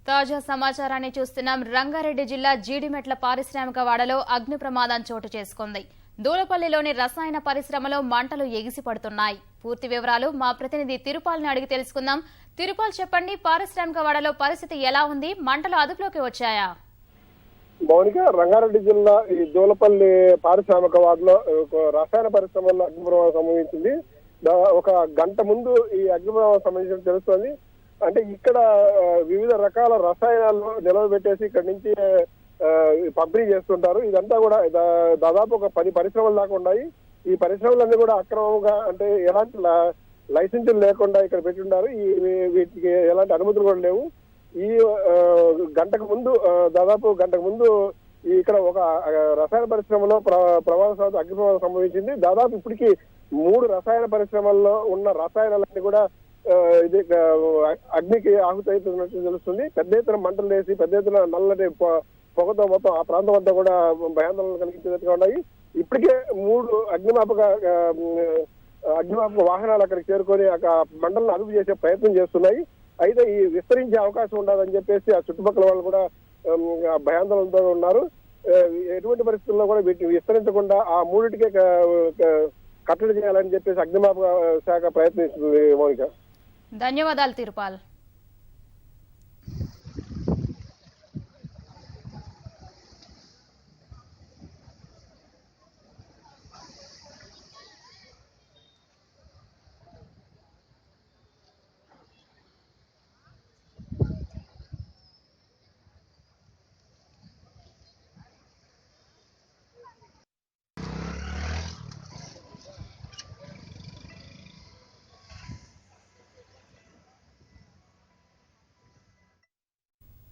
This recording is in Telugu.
తాజా సమాచారాన్ని చూస్తున్నాం. రంగారెడ్డి జిల్లా జీడిమెట్ల పారిశ్రామిక వాడలో అగ్ని ప్రమాదం చోటు చేసుకుంది. దూలపల్లిలోని రసాయన పరిశ్రమలో మంటలు ఎగిసిపడుతున్నాయి. పూర్తి వివరాలు మా ప్రతినిధి తిరుపాల్ని అడిగి తెలుసుకుందాం. తిరుపాల్, చెప్పండి, పారిశ్రామిక వాడలో పరిస్థితి ఎలా ఉంది? మంటలు అదుపులోకి వచ్చాయా? మౌనిక, రంగారెడ్డి జిల్లా ఈ దూలపల్లి పారిశ్రామిక వాడలో రసాయన పరిశ్రమలో అగ్ని ప్రమాదం సంభవించింది. ఒక గంట ముందు ఈ అగ్ని ప్రమాదం సంబంధించి తెలుస్తోంది. అంటే ఇక్కడ వివిధ రకాల రసాయనాలు నిలవబెట్టేసి ఇక్కడ నుంచి పంపిణీ చేస్తుంటారు. ఇదంతా కూడా దాదాపు ఒక 10 పరిశ్రమలు దాకా ఉన్నాయి. ఈ పరిశ్రమలన్నీ కూడా అక్రమంగా, అంటే ఎలాంటి లైసెన్సులు లేకుండా ఇక్కడ పెట్టుంటారు. వీటికి ఎలాంటి అనుమతులు కూడా లేవు. ఈ దాదాపు గంటకు ముందు ఇక్కడ ఒక రసాయన పరిశ్రమలో ప్రమాదశాత్తు అగ్ని ప్రమాదం సంభవించింది. దాదాపు ఇప్పటికి 3 రసాయన పరిశ్రమల్లో ఉన్న రసాయనాలన్నీ కూడా ఇది అగ్నికి ఆహుతి అవుతున్నట్టు తెలుస్తుంది. పెద్ద ఎత్తున మంటలు వేసి పెద్ద ఎత్తున నల్లటి పొగతో మొత్తం ఆ ప్రాంతం అంతా కూడా భయాందోళన కలిగించేట్టుగా ఉన్నాయి. ఇప్పటికే 3 అగ్నిమాపక వాహనాలు అక్కడికి చేరుకొని మంటలను అదుపు చేసే ప్రయత్నం చేస్తున్నాయి. అయితే ఈ విస్తరించే అవకాశం ఉండదని చెప్పేసి ఆ చుట్టుపక్కల వాళ్ళు కూడా భయాందోళనతో ఉన్నారు. ఎటువంటి పరిస్థితుల్లో కూడా వీటిని విస్తరించకుండా ఆ 3టికే కట్టడి చేయాలని చెప్పేసి అగ్నిమాపక శాఖ ప్రయత్నిస్తుంది. మౌనిక, ధన్యవాదాలు తిరుపాల్.